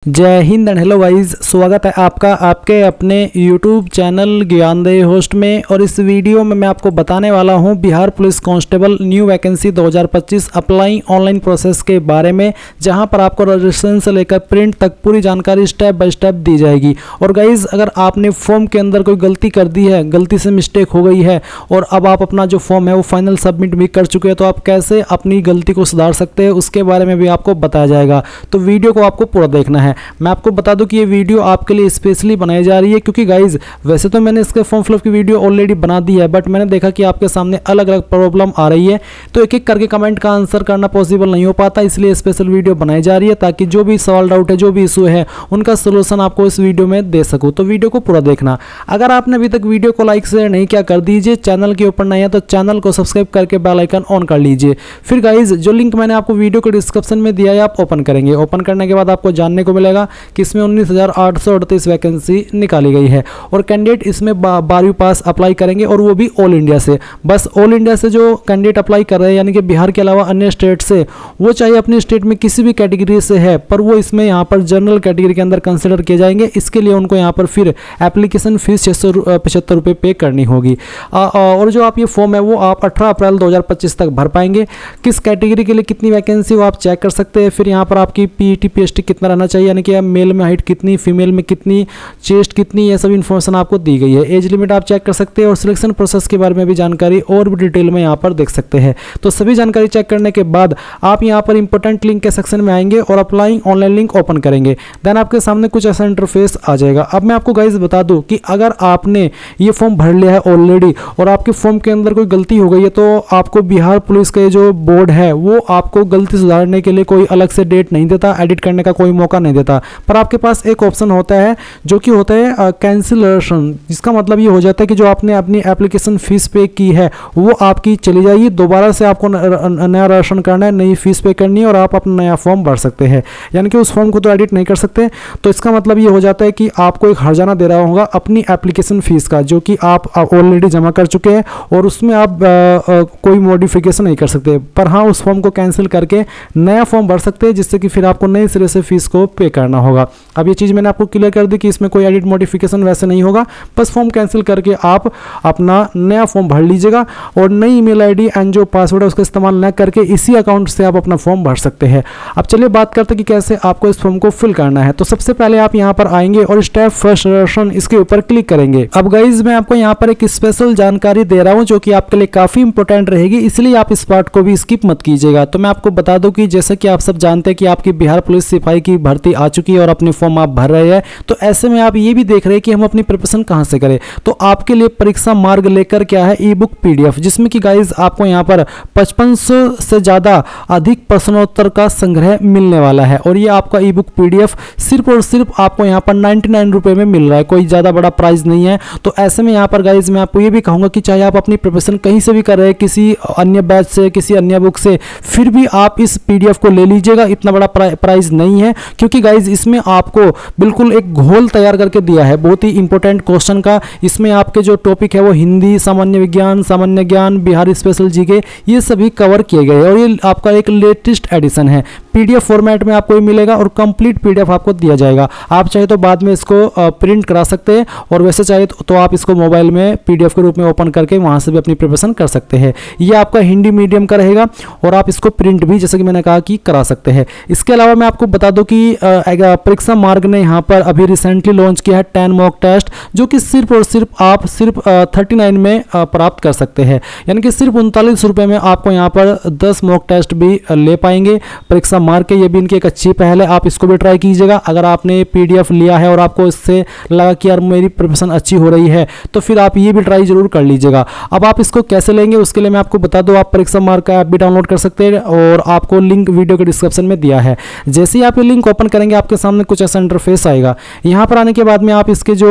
जय Hind and hello guys, स्वागत है आपका आपके अपने YouTube चैनल ज्ञानदेही होस्ट में। और इस वीडियो में मैं आपको बताने वाला हूं Bihar police constable new vacancy 2025 apply online process के बारे में, जहां पर आपको रजिस्ट्रेशन से लेकर प्रिंट तक पूरी जानकारी स्टेप बाय स्टेप दी जाएगी। और गाइस, अगर आपने फॉर्म के अंदर कोई गलती कर दी है, गलती से मिस्टेक हो गई है और अब आप अपना जो फॉर्म है वो फाइनल सबमिट भी कर चुके हैं, तो आप कैसे अपनी गलती को सुधार सकते हैं उसके बारे में भी आपको बताया जाएगा। तो वीडियो को आपको पूरा देखना है। मैं आपको बता दूं कि ये वीडियो आपके लिए स्पेशली बनाई जा रही है, क्योंकि गाइज वैसे तो मैंने इसके फॉर्म फिलअप की वीडियो ऑलरेडी बना दी है, बट मैंने देखा कि आपके सामने अलग अलग प्रॉब्लम आ रही है, तो एक एक करके कमेंट का आंसर करना पॉसिबल नहीं हो पाता, इसलिए स्पेशल वीडियो बनाई जा रही है ताकि जो भी सवाल डाउट है, जो भी इशू है, उनका सोल्यूशन आपको इस वीडियो में दे सकूँ। तो वीडियो को पूरा देखना। अगर आपने अभी तक वीडियो को लाइक शेयर नहीं किया कर दीजिए, चैनल के ऊपर नहीं है तो चैनल को सब्सक्राइब करके बेल आइकन ऑन कर लीजिए। फिर गाइज जो लिंक मैंने आपको वीडियो के डिस्क्रिप्शन में दिया है आप ओपन करेंगे। ओपन करने के बाद आपको जानने को मिलेगा कि इसमें 19,838 वैकेंसी निकाली गई है और कैंडिडेट इसमें 12वीं पास अप्लाई करेंगे, और वो भी ऑल इंडिया से। बस ऑल इंडिया से जो कैंडिडेट अप्लाई कर रहे हैं, यानी कि बिहार के अलावा अन्य स्टेट से, वो चाहे अपनी स्टेट में किसी भी कैटेगरी से है, पर वो इसमें यहाँ पर जनरल कैटेगरी के अंदर कंसिडर किए जाएंगे। इसके लिए उनको यहाँ पर फिर एप्लीकेशन फीस 675 रुपये पे करनी होगी। और जो आप ये फॉर्म है वो आप 18 अप्रैल 2025 तक भर पाएंगे। किस कैटेगरी के लिए कितनी वैकेंसी वो आप चेक कर सकते हैं। फिर यहाँ पर आपकी पीईटी पीएसटी कितना रहना चाहिए, यानी कि मेल में हाइट कितनी, फीमेल में कितनी, चेस्ट कितनी, ये सब इन्फॉर्मेशन आपको दी गई है। एज लिमिट आप चेक कर सकते हैं और सिलेक्शन प्रोसेस के बारे में भी जानकारी और भी डिटेल में यहाँ पर देख सकते हैं। तो सभी जानकारी चेक करने के बाद आप यहाँ पर इंपॉर्टेंट लिंक के सेक्शन में आएंगे और अप्लाइंग ऑनलाइन लिंक ओपन करेंगे। देन आपके सामने कुछ ऐसा इंटरफेस आ जाएगा। अब मैं आपको गाइज बता दूं कि अगर आपने ये फॉर्म भर लिया है ऑलरेडी और आपके फॉर्म के अंदर कोई गलती हो गई है, तो आपको बिहार पुलिस के जो बोर्ड है वो आपको गलती सुधारने के लिए कोई अलग से डेट नहीं देता, एडिट करने का कोई मौका नहीं देता। पर आपके पास एक ऑप्शन होता है जो कि होता है कैंसिलेशन, जिसका मतलब ये हो जाता है कि जो आपने अपनी एप्लीकेशन फीस पे की है वो आपकी चली जाएगी। दोबारा से आपको नया रजिस्ट्रेशन करना है, नई फीस पे करनी है और आप अपना नया फॉर्म भर सकते हैं। यानी कि उस फॉर्म को तो एडिट नहीं कर सकते। तो इसका मतलब ये हो जाता है कि आपको एक हर्जाना दे रहा होगा अपनी एप्लीकेशन फीस का, जो कि आप ऑलरेडी जमा कर चुके हैं, और उसमें आप कोई मॉडिफिकेशन नहीं कर सकते। पर हाँ, उस फॉर्म को कैंसिल करके नया फॉर्म भर सकते हैं, जिससे कि फिर आपको नए सिरे से फीस को पे करना होगा। अब ये चीज़ मैंने आपको क्लियर कर दी कि इसमें कोई एडिट मॉडिफिकेशन वैसे नहीं होगा। बस फॉर्म कैंसिल करके आप अपना नया फॉर्म भर लीजिएगा और नई ईमेल आईडी एंड जो पासवर्ड है उसका इस्तेमाल न करके इसी अकाउंट से आप अपना फॉर्म भर सकते हैं। अब चलिए बात करते हैं कि कैसे आपको इस फॉर्म को फिल करना है। तो सबसे पहले आप यहाँ पर आएंगे और स्टेप फर्स्ट रजिस्ट्रेशन इसके ऊपर क्लिक करेंगे। अब गाइज मैं आपको यहाँ पर एक स्पेशल जानकारी दे रहा हूँ जो कि आपके लिए काफी इंपॉर्टेंट रहेगी, इसलिए आप इस पार्ट को भी स्किप मत कीजिएगा। तो मैं आपको बता दूं कि जैसे कि आप सब जानते हैं कि आपकी बिहार पुलिस सिपाही की भर्ती आ चुकी है और अपने फॉर्म आप भर रहे हैं, तो ऐसे में आप ये भी देख रहे हैं कि हम अपनी प्रिपरेशन कहाँ से करें। तो आपके लिए परीक्षा मार्ग लेकर क्या है ई बुक पीडीएफ, जिसमें कि गाइज आपको यहाँ पर 5500 से ज़्यादा अधिक प्रश्नोत्तर का संग्रह मिलने वाला है। और ये आपका ई बुक पीडीएफ सिर्फ और सिर्फ आपको यहाँ पर 99 रुपये में मिल रहा है, कोई ज़्यादा बड़ा प्राइस नहीं है। तो ऐसे में यहाँ पर गाइज मैं आपको ये भी कहूँगा कि चाहे आप अपनी प्रिपरेशन कहीं से भी कर रहे हैं, किसी अन्य बैच से, किसी अन्य बुक से, फिर भी आप इस पीडीएफ को ले लीजिएगा। इतना बड़ा प्राइस नहीं है, क्योंकि गाइज इसमें आपको बिल्कुल एक घोल तैयार करके दिया है बहुत ही इंपॉर्टेंट क्वेश्चन का। इसमें आपके जो टॉपिक है वो हिंदी, सामान्य विज्ञान, सामान्य ज्ञान, बिहार स्पेशल जीके, ये सभी कवर किए गए हैं। और ये आपका एक लेटेस्ट एडिशन है, पीडीएफ फॉर्मेट में आपको मिलेगा और कंप्लीट पीडीएफ आपको दिया जाएगा। आप चाहे तो बाद में इसको प्रिंट करा सकते हैं, और वैसे चाहे तो आप इसको मोबाइल में पीडीएफ के रूप में ओपन करके वहां से भी अपनी प्रिपरेशन कर सकते हैं। ये आपका हिंदी मीडियम का रहेगा और आप इसको प्रिंट भी, जैसे कि मैंने कहा, कि करा सकते हैं। इसके अलावा मैं आपको बता दूं कि परीक्षा मार्ग ने यहाँ पर अभी रिसेंटली लॉन्च किया है 10 मॉक टेस्ट, जो कि सिर्फ और सिर्फ आप 39 में प्राप्त कर सकते हैं। यानी कि सिर्फ 39 रुपये में आपको यहाँ पर 10 मॉक टेस्ट भी ले पाएंगे परीक्षा मार्ग के। ये भी इनकी एक अच्छी पहल है, आप इसको भी ट्राई कीजिएगा। अगर आपने पीडीएफ लिया है और आपको इससे लगा कि यार मेरी प्रिपरेशन अच्छी हो रही है, तो फिर आप ये भी ट्राई जरूर कर लीजिएगा। अब आप इसको कैसे लेंगे उसके लिए मैं आपको बता दूं, आप परीक्षा मार्ग का ऐप भी डाउनलोड कर सकते हैं और आपको लिंक वीडियो के डिस्क्रिप्शन में दिया है। जैसे ही आप ये लिंक ओपन करेंगे आपके सामने कुछ ऐसा इंटरफेस आएगा। यहाँ पर आने के बाद में आप इसके जो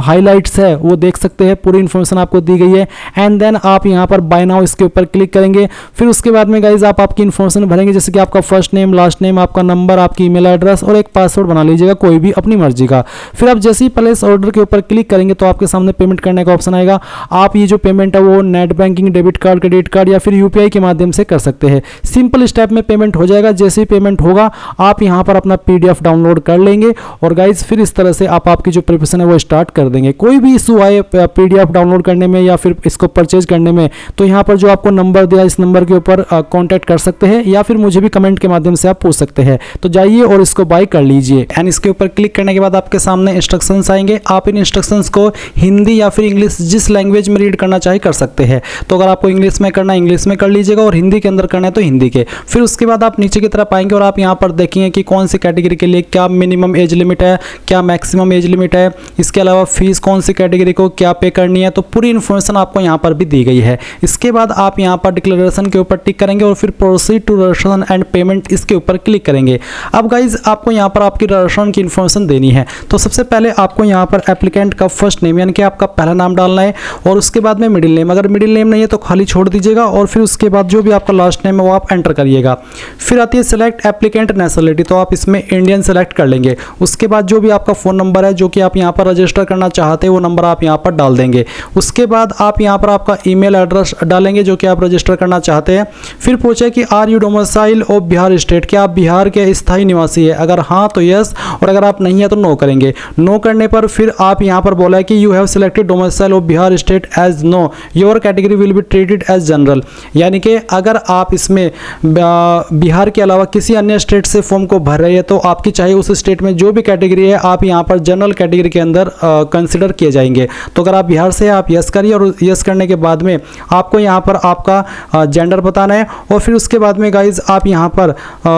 हाईलाइट्स है वो देख सकते हैं, पूरी इन्फॉर्मेशन आपको दी गई है। एंड देन आप यहाँ पर बाय नाउ इसके ऊपर क्लिक करेंगे। फिर उसके बाद में गाइज आप आपकी इन्फॉर्मेशन भरेंगे, जैसे कि आपका फर्स्ट नेम, लास्ट नेम, आपका नंबर, आपकी ईमेल एड्रेस और एक पासवर्ड बना लीजिएगा कोई भी अपनी मर्जी का। फिर आप जैसे ही प्लेस ऑर्डर के ऊपर क्लिक करेंगे तो आपके सामने पेमेंट करने का ऑप्शन आएगा। आप ये जो पेमेंट है वो net banking, debit card, credit card या फिर यूपीआई के माध्यम से कर सकते हैं। सिंपल स्टेप में पेमेंट हो जाएगा। जैसे ही पेमेंट होगा आप यहाँ पर अपना पीडीएफ डाउनलोड कर लेंगे और गाइज फिर इस तरह से आपकी जो प्रिपरेशन है वो स्टार्ट कर देंगे। कोई भी इशू आए पीडीएफ डाउनलोड करने में या फिर इसको परचेज करने में तो यहाँ पर जो आपको नंबर दिया इस नंबर के ऊपर कांटेक्ट कर सकते हैं या फिर मुझे भी कमेंट के माध्यम से आप पूछ सकते हैं। तो जाइए और इसको बाय कर लीजिए। एंड इसके ऊपर क्लिक करने के बाद आपके सामने इंस्ट्रक्शंस आएंगे। आप इन इंस्ट्रक्शंस को हिंदी या फिर इंग्लिश जिस लैंग्वेज में रीड करना चाहे कर सकते हैं। तो अगर आपको इंग्लिश में करना है इंग्लिश में कर लीजिएगा और हिंदी के अंदर करना है तो हिंदी के। फिर उसके बाद आप नीचे की तरफ आएंगे और आप यहाँ पर देखेंगे कि कौन सी कैटेगरी के लिए क्या मिनिमम एज लिमिट है, क्या मैक्सिमम एज लिमिट है, इसके अलावा फीस कौन सी कैटेगरी को क्या पे करनी है। तो पूरी इन्फॉर्मेशन आपको यहाँ पर भी दी गई है। इसके बाद आप यहाँ पर डिक्लेरेशन के ऊपर टिक करेंगे और फिर proceed to registration and payment इसके ऊपर क्लिक करेंगे। अब गाइज आपको यहाँ पर आपकी रजिस्ट्रेशन की इन्फॉर्मेशन देनी है। तो सबसे पहले आपको यहाँ पर एप्लीकेंट का फर्स्ट नेम यानी कि आपका पहला नाम डालना है और उसके बाद में मिडिल नेम। अगर मिडिल नेम नहीं है तो खाली छोड़ दीजिएगा और फिर उसके बाद जो भी आपका लास्ट नेम है वो आप एंटर करिएगा। फिर आती है सिलेक्ट एप्लीकेंट नेशनलिटी, तो आप इसमें इंडियन सेलेक्ट कर लेंगे। उसके बाद जो भी आपका फ़ोन नंबर है जो कि आप यहाँ पर रजिस्टर करना चाहते हैं वो नंबर आप यहाँ पर डाल देंगे। उसके बाद आप यहाँ पर आपका ईमेल एड्रेस डालेंगे जो कि आप रजिस्टर करना चाहते हैं। फिर पूछे कि are you domicile of Bihar state, क्या आप बिहार के स्थायी निवासी है? अगर हाँ तो यस और अगर आप नहीं है तो नो करेंगे। नो करने पर फिर आप यहाँ पर बोला है कि you have selected domicile of Bihar state as no, your category will be treated as general. यानी कि अगर आप इसमें बिहार के अलावा किसी अन्य स्टेट से फॉर्म को भर रहे हैं तो आपकी चाहे उस स्टेट में जो भी कैटेगरी है आप यहाँ पर जनरल कैटेगरी के अंदर कंसिडर किए जाएंगे। तो अगर आप बिहार से आप यस करिए और यस करने के बाद में आपको यहाँ पर आपका जेंडर बताना है और फिर उसके बाद में गाइज आप यहाँ पर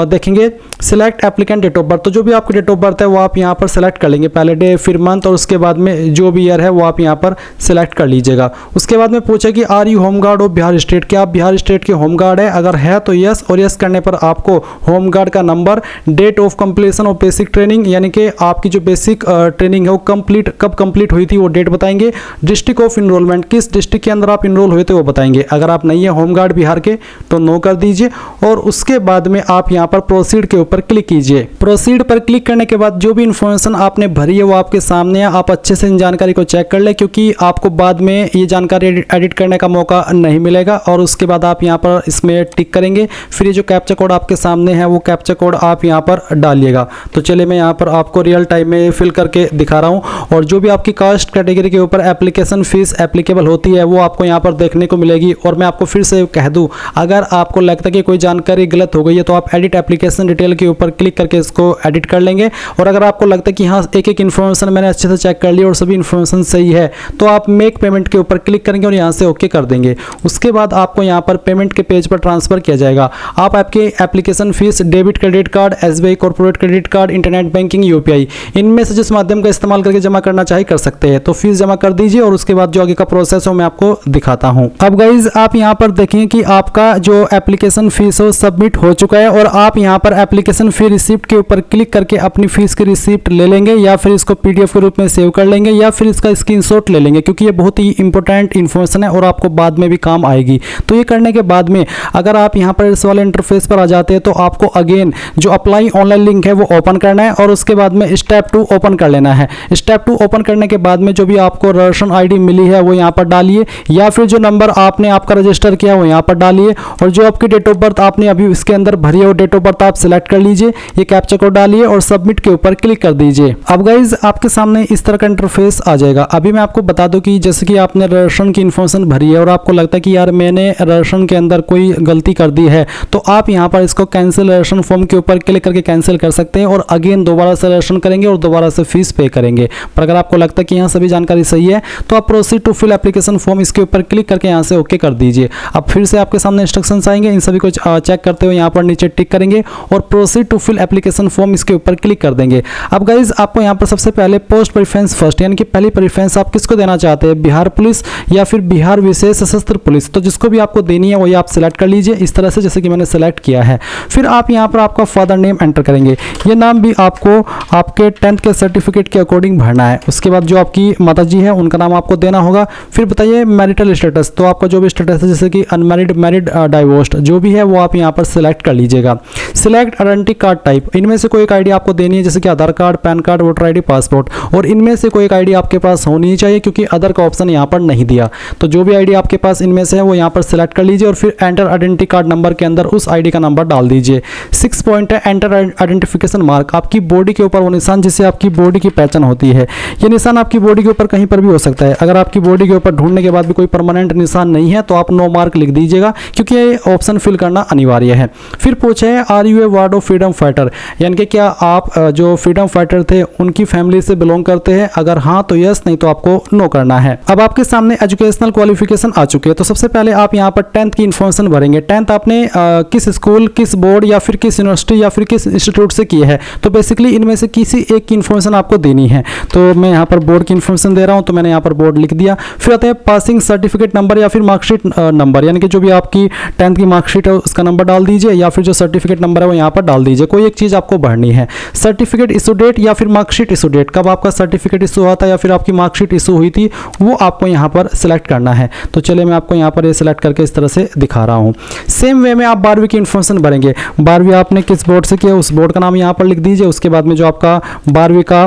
देखेंगे select applicant date of birth. तो जो भी आपकी डेट ऑफ बर्थ है वो आप यहाँ पर सेलेक्ट कर लेंगे, पहले डे फिर मंथ और उसके बाद में जो भी ईयर है वो आप यहाँ पर सिलेक्ट कर लीजिएगा। उसके बाद में पूछे कि are you home guard of Bihar state, क्या आप बिहार स्टेट के होम गार्ड है? अगर है तो यस और यस करने पर आपको होम गार्ड का number, date of completion of basic training यानी कि आपकी जो बेसिक ट्रेनिंग है वो कब कंप्लीट हुई थी वो डेट बताएंगे। डिस्ट्रिक्ट ऑफ इनरोलमेंट, किस डिस्ट्रिक्ट के अंदर आप इनरोल हुए थे वो बताएंगे। अगर आप नहीं है होम गार्ड बिहार के तो नो कर दीजिए और उसके बाद में आप यहाँ पर प्रोसीड के ऊपर क्लिक कीजिए। प्रोसीड पर क्लिक करने के बाद जो भी इंफॉर्मेशन आपने भरी है वो आपके सामने है। आप अच्छे से इन जानकारी को चेक कर ले क्योंकि आपको बाद में ये जानकारी एडिट करने का मौका नहीं मिलेगा। और उसके बाद आप यहाँ पर इसमें टिक करेंगे। फिर ये जो कैप्चा कोड आपके सामने है वो कैप्चा कोड आप यहाँ पर डालिएगा। तो चलिए मैं यहाँ पर आपको रियल टाइम में फिल करके दिखा रहा हूँ। और जो भी आपकी कास्ट कैटेगरी के ऊपर एप्लीकेशन फीस एप्लीकेबल होती है वो आपको यहाँ पर देखने को मिलेगी। और मैं आपको फिर से कह दूँ, अगर आपको लगता है कि कोई जानकारी गलत हो गई है तो आप एडिट एप्लीकेशन डिटेल के ऊपर क्लिक करके इसको एडिट कर लेंगे। और अगर आपको लगता है कि हाँ एक एक इन्फॉर्मेशन मैंने अच्छे से चेक कर ली और सभी इन्फॉर्मेशन सही है तो आप मेक पेमेंट के ऊपर क्लिक करेंगे और यहाँ से ओके कर देंगे। उसके बाद आपको यहाँ पर पेमेंट के पेज पर ट्रांसफर किया जाएगा। आप आपके application fees debit credit card, SBI corporate credit card, internet banking, UPI इनमें से जिस माध्यम का इस्तेमाल करके जमा करना चाहे कर सकते हैं। तो फीस जमा कर दीजिए और उसके बाद जो आगे का प्रोसेस हो मैं आपको दिखाता हूँ। अब गाइज आप यहाँ पर देखें कि आपका जो एप्लीकेशन फीस हो सबमिट हो चुका है और आप यहाँ पर एप्लीकेशन फी रिसिप्ट के ऊपर क्लिक करके अपनी फीस की रिसिप्ट ले लेंगे या फिर इसको पीडीएफ के रूप में सेव कर लेंगे या फिर इसका स्क्रीनशॉट ले लेंगे क्योंकि ये बहुत ही इंपॉर्टेंट इन्फॉर्मेशन है और आपको बाद में भी काम आएगी। तो ये करने के बाद में अगर आप यहाँ पर इस वाले इंटरफेस पर आ जाते हैं तो आपको अगेन जो अप्लाई ऑनलाइन लिंक है वो ओपन करना है और उसके बाद में स्टेप 2 ओपन कर लेना है। स्टेप 2 ओपन करने के बाद में जो भी आपको रजिस्ट्रेशन आईडी मिली है वो यहाँ पर डालिए या फिर जो नंबर आपने आपका रजिस्टर किया वो यहाँ पर डालिए और जो आपकी डेट ऑफ बर्थ आपने अभी इसके अंदर भरी है वो डेट ऑफ बर्थ आप सिलेक्ट कर लीजिए। ये कैप्चा कोड डालिए और सबमिट के ऊपर क्लिक कर दीजिए। अब गाइज आपके सामने इस तरह का इंटरफेस आ जाएगा। अभी मैं आपको बता दूं कि जैसे कि आपने रजिस्ट्रेशन की इन्फॉर्मेशन भरी है और आपको लगता है कि यार मैंने रजिस्ट्रेशन के अंदर कोई गलती कर दी है तो आप यहाँ पर इसको कैंसिल रजिस्ट्रेशन फॉर्म के ऊपर क्लिक करके कैंसिल कर सकते हैं और अगेन दोबारा से रजिस्ट्रेशन करेंगे और दोबारा से फीस पे करेंगे। पर अगर आपको लगता है कि यहाँ सभी जानकारी सही है तो आप proceed to fill application form इसके ऊपर क्लिक करके यहाँ से ओके कर दीजिए। अब फिर से आपके सामने इंस्ट्रक्शंस आएंगे, इन सभी को चेक करते हुए यहाँ पर नीचे टिक करेंगे और proceed to fill application form इसके ऊपर क्लिक कर देंगे। अब गाइज आपको यहाँ पर सबसे पहले पोस्ट प्रेफरेंस फर्स्ट यानी कि पहली प्रेफरेंस आप किसको देना चाहते हैं, बिहार पुलिस या फिर बिहार विशेष सशस्त्र पुलिस। तो जिसको भी आपको देनी है वही आप सिलेक्ट कर लीजिए इस तरह से जैसे कि मैंने सेलेक्ट किया है। फिर आप यहाँ पर आपका फादर नेम एंटर करेंगे। ये नाम भी आपको आपके 10th के सर्टिफिकेट के अकॉर्डिंग भरना है। उसके बाद जो आपकी माताजी है उनका नाम आपको देना होगा। फिर बताइए मैरिटल स्टेटस, तो आपका जो भी स्टेटस है जैसे कि अनमैरिड, मैरिड, डाइवोर्स्ड जो भी है वो आप यहाँ पर सिलेक्ट कर लीजिएगा। दीजिएगा। सिलेक्ट आइडेंटिटी कार्ड टाइप, इनमें से कोई एक आईडी आपको देनी है, जैसे कि Aadhaar card, PAN card, voter ID, passport, और इनमें से कोई एक आईडी आपके पास होनी चाहिए क्योंकि अदर का ऑप्शन यहाँ पर नहीं दिया। तो जो भी आईडी आपके पास इनमें से है वो यहाँ पर सिलेक्ट कर लीजिए और फिर एंटर आइडेंटिटी कार्ड नंबर के अंदर उस आईडी का नंबर डाल दीजिए। 6 पॉइंट है एंटर आइडेंटिफिकेशन मार्क, आपकी बॉडी के ऊपर वो निशान जिससे आपकी बॉडी की पहचान होती है। ये निशान आपकी बॉडी के ऊपर कहीं पर भी हो सकता है। अगर आपकी बॉडी के ऊपर ढूंढने के बाद भी कोई परमानेंट निशान नहीं है तो आप नो मार्क लिख दीजिएगा क्योंकि ये ऑप्शन फिल करना अनिवार्य है। फिर पूछे are you a ward of freedom fighter, यानी कि क्या आप जो फ्रीडम फाइटर थे उनकी फैमिली से बिलोंग करते हैं, अगर हाँ तो यस, नहीं तो आपको नो करना है। अब आपके सामने एजुकेशनल क्वालिफिकेशन आ चुके हैं। तो सबसे पहले आप यहाँ पर 10th की इन्फॉर्मेशन भरेंगे। 10th आपने किस स्कूल, किस बोर्ड या फिर किस यूनिवर्सिटी या फिर किस इंस्टीट्यूट से की है। तो बेसिकली इनमें से किसी एक की इन्फॉर्मेशन आपको देनी है। तो मैं यहाँ पर बोर्ड की इन्फॉर्मेशन दे रहा हूँ तो मैंने यहाँ पर बोर्ड लिख दिया। फिर आते हैं पासिंग सर्टिफिकेट नंबर या फिर मार्कशीट नंबर, यानी कि जो भी आपकी 10th की मार्कशीट है उसका नंबर डाल दीजिए या फिर जो सर्टिफिकेट नंबर है वो यहाँ पर डाल दीजिए। कोई एक चीज़ आपको भरनी है। सर्टिफिकेट इशू डेट या फिर मार्कशीट इशू डेट, कब आपका सर्टिफिकेट इशू हुआ था या फिर आपकी मार्कशीट इशू हुई थी वो आपको यहाँ पर सिलेक्ट करना है। तो चलिए मैं आपको यहाँ पर ये सिलेक्ट करके इस तरह से दिखा रहा हूँ। सेम वे में आप 12वीं की इन्फॉर्मेशन भरेंगे। 12वीं आपने किस बोर्ड से किया उस बोर्ड का नाम यहाँ पर लिख दीजिए। उसके बाद में जो आपका 12वीं का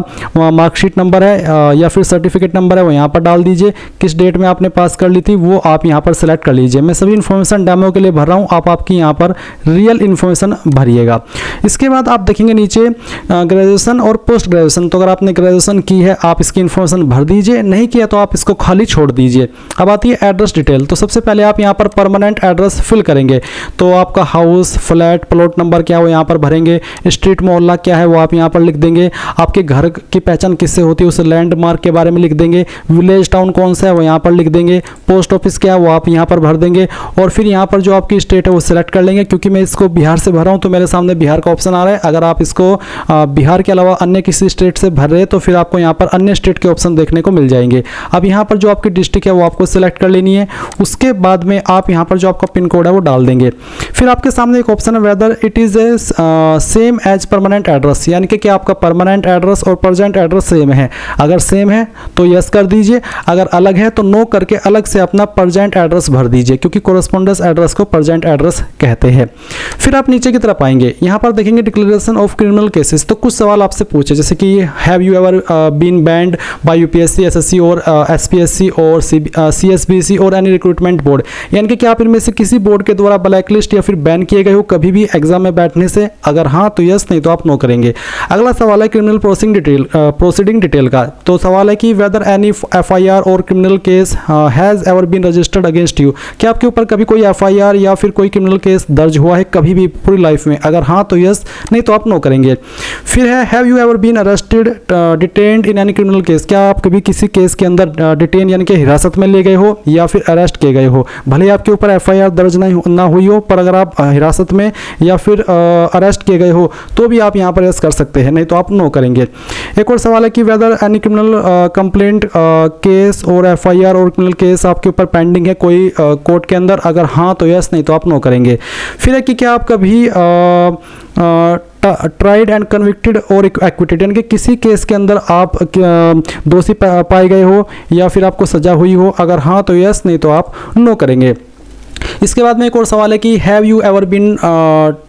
मार्कशीट नंबर है या फिर सर्टिफिकेट नंबर है वो यहाँ पर डाल दीजिए। किस डेट में आपने पास कर ली थी वो आप यहाँ पर सिलेक्ट कर लीजिए। मैं सभी इन्फॉर्मेशन डेमो के लिए भर रहा हूँ, आप आपकी यहाँ पर रियल इन्फॉर्मेशन भरिएगा। इसके बाद आप देखेंगे नीचे ग्रेजुएशन और पोस्ट ग्रेजुएशन। तो अगर आपने ग्रेजुएशन की है आप इसकी इन्फॉर्मेशन भर दीजिए, नहीं किया तो आप इसको खाली छोड़ दीजिए। अब आती है एड्रेस डिटेल। तो सबसे पहले आप यहाँ पर परमानेंट एड्रेस फिल करेंगे। तो आपका हाउस, फ्लैट, प्लॉट नंबर क्या है वो यहाँ पर भरेंगे। स्ट्रीट, मोहल्ला क्या है वो आप यहाँ पर लिख देंगे। आपके घर की पहचान किससे होती है उस लैंडमार्क के बारे में लिख देंगे। विलेज, टाउन कौन सा है वो यहाँ पर लिख देंगे। पोस्ट ऑफिस क्या है वो आप यहाँ पर भर देंगे और फिर यहाँ पर जो आपकी स्टेट है वो सिलेक्ट कर लेंगे। क्योंकि मैं इसको बिहार से भर रहा हूँ तो मेरे सामने बिहार का ऑप्शन आ रहा है। अगर आप इसको बिहार के अलावा अन्य किसी स्टेट से भर रहे हैं तो फिर आपको यहाँ पर अन्य स्टेट के ऑप्शन देखने को मिल जाएंगे। अब यहाँ पर जो आपकी डिस्ट्रिक्ट है वो आपको सिलेक्ट कर लेनी है। उसके बाद में आप यहाँ पर जो आपका पिन कोड है वो डाल देंगे। फिर आपके सामने एक ऑप्शन है whether it is a same as permanent address, यानी कि क्या आपका परमानेंट एड्रेस और प्रेजेंट एड्रेस सेम है। अगर सेम है तो यस कर दीजिए, अगर अलग है तो नो करके अलग से अपना प्रेजेंट एड्रेस भर दीजिए क्योंकि कोरेस्पोंडेंस एड्रेस को प्रेजेंट एड्रेस कहते हैं। फिर आप नीचे की तरफ आएंगे, यहाँ पर देखेंगे डिक्लेरेशन ऑफ क्रिमिनल केसेस। तो कुछ सवाल आपसे पूछे जैसे कि have you ever been banned by UPSC, SSC और एसपीएससी और सीएसबीसी और एनी रिक्रूटमेंट बोर्ड, यानी कि क्या आप इनमें से किसी बोर्ड के द्वारा ब्लैक लिस्ट या फिर बैन किए गए हो कभी भी एग्जाम में बैठने से। अगर हाँ तो यस, नहीं तो आप नो करेंगे। अगला सवाल है क्रिमिनल प्रोसीडिंग डिटेल का। तो सवाल है कि वेदर एनी एफआईआर और criminal case has ever been registered against you, क्या आपके ऊपर कभी कोई एफआईआर या फिर कोई क्रिमिनल केस दर्ज हुआ है कभी भी पूरी लाइफ में। अगर हाँ तो यस, नहीं तो आप नो करेंगे। फिर है have you ever been arrested detained in any criminal case, क्या आप कभी किसी केस के अंदर डिटेन यानी कि हिरासत में ले गए हो या फिर अरेस्ट किए गए हो। भले आपके ऊपर एफआईआर दर्ज ना हुई हो पर अगर आप हिरासत में या फिर अरेस्ट किए गए हो तो भी आप यहाँ पर यस कर सकते हैं, नहीं तो आप नो करेंगे। एक और सवाल है कि whether any criminal complaint case और एफआईआर और क्रिमिनल केस आपके ऊपर पेंडिंग है कोई कोर्ट के अंदर। अगर हाँ तो यस, नहीं तो आप नो करेंगे। फिर है कि क्या आप कभी ट्राइड एंड कन्विक्टेड और एक्विटेड, यानी कि किसी केस के अंदर आप दोषी पाए गए हो या फिर आपको सजा हुई हो। अगर हाँ तो यस, नहीं तो आप नो करेंगे। इसके बाद में एक और सवाल है कि have you ever been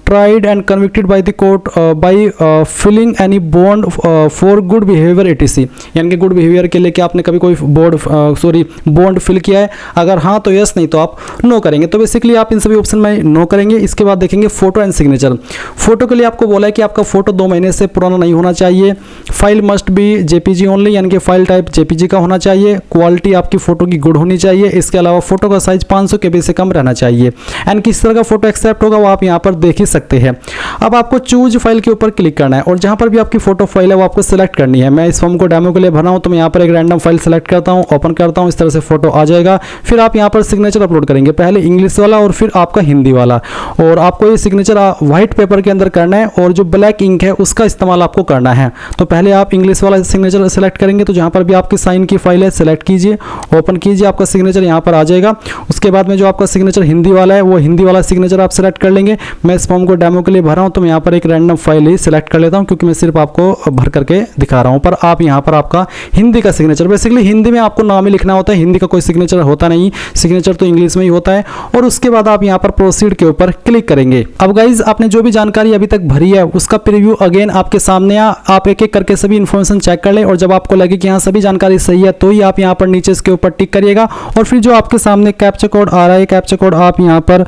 tried and convicted by the court by filling any bond for good behaviour etc, यानी कि गुड बिहेवियर के लिए क्या आपने कभी कोई बॉन्ड फिल किया है। अगर हाँ तो यस, नहीं तो आप नो करेंगे। तो बेसिकली आप इन सभी ऑप्शन में नो करेंगे। इसके बाद देखेंगे फोटो एंड सिग्नेचर। फोटो के लिए आपको बोला है कि आपका फोटो 2 महीने से पुराना नहीं होना चाहिए। File must be JPG only, यानी कि फाइल टाइप जेपीजी का होना चाहिए। क्वालिटी आपकी फोटो की गुड होनी चाहिए। इसके अलावा फोटो का साइज 500 KB से कम रहना चाहिए। एंड किस तरह का फोटो एक्सेप्ट होगा वो आप यहाँ पर देख ही सकते हैं। अब आपको चूज फाइल के ऊपर क्लिक करना है और जहां पर भी आपकी फोटो फाइल है वो आपको सिलेक्ट करनी है। मैं इस फॉर्म को डेमो के लिए भरा हूं तो मैं यहाँ पर एक रैंडम फाइल सेलेक्ट करता हूं, ओपन करता हूं, इस तरह से फोटो आ जाएगा। फिर आप यहाँ पर सिग्नेचर अपलोड करेंगे, पहले इंग्लिश वाला और फिर आपका हिंदी वाला। और आपको ये सिग्नेचर व्हाइट पेपर के अंदर करना है और जो ब्लैक इंक है उसका इस्तेमाल आपको करना है। तो पहले आप इंग्लिश वाला सिग्नेचर सेलेक्ट करेंगे, तो जहां पर भी आपकी साइन की फाइल है सेलेक्ट कीजिए, ओपन कीजिए, आपका सिग्नेचर यहाँ पर आ जाएगा। उसके बाद में जो आपका सिग्नेचर हिंदी वाला है वो हिंदी वाला सिग्नेचर आप सेलेक्ट कर लेंगे। मैं इस फॉर्म फॉर्म को डेमो के लिए भरा हूँ तो मैं यहाँ पर एक रैंडम फाइल ही सिलेक्ट कर लेता हूँ, क्योंकि मैं सिर्फ आपको भर करके दिखा रहा हूँ। पर आप यहाँ पर आपका हिंदी का सिग्नेचर, बेसिकली हिंदी में आपको नाम ही लिखना होता है, हिंदी का कोई सिग्नेचर होता नहीं, सिग्नेचर तो इंग्लिश में ही होता है। और उसके बाद आप यहाँ पर प्रोसीड के ऊपर क्लिक करेंगे। अब गाइज आपने जो भी जानकारी अभी तक भरी है उसका प्रीव्यू अगेन आपके सामने आप एक एक करके सभी इन्फॉर्मेशन चेक कर लें, और जब आपको लगे कि हाँ सभी जानकारी सही है तो ही आप यहाँ पर नीचे इसके ऊपर टिक करिएगा। और फिर जो आपके सामने कैप्चा कोड आ रहा है, कैप्चा कोड आप यहाँ पर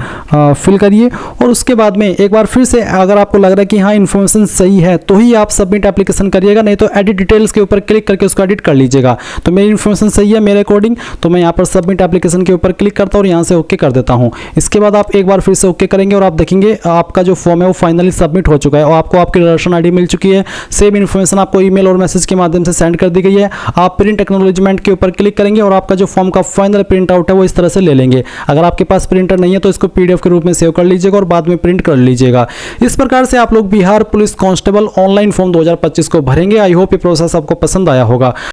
फिल करिए। और उसके बाद में एक बार फिर से अगर आपको लग रहा है कि हाँ इन्फॉर्मेशन सही है तो ही आप सबमिट एप्लीकेशन करिएगा, नहीं तो एडिट डिटेल्स के ऊपर क्लिक करके उसको एडिट कर लीजिएगा। तो मेरी इन्फॉर्मेशन सही है मेरे अकॉर्डिंग, तो मैं यहाँ पर सबमिट एप्लीकेशन के ऊपर क्लिक करता हूँ और यहाँ से ओके कर देता हूँ। इसके बाद आप एक बार फिर से ओके करेंगे और आप देखेंगे आपका जो फॉर्म है वो फाइनली सबमिट हो चुका है और आपको आपकी रजिस्ट्रेशन आईडी मिल चुकी है। सेम इन्फॉर्मेशन आपको ईमेल और मैसेज के माध्यम से सेंड कर दी गई है। आप प्रिंट एक्नॉलेजमेंट के ऊपर क्लिक करेंगे और आपका जो फॉर्म का फाइनल प्रिंट आउट है वो इस तरह से ले लेंगे। अगर आपके पास प्रिंटर नहीं है तो इसको पीडीएफ के रूप में सेव कर लीजिएगा और बाद में प्रिंट कर लीजिएगा। इस प्रकार से आप लोग Bihar police constable online form 2025 को भरेंगे। आई होप ये प्रोसेस आपको पसंद आया होगा।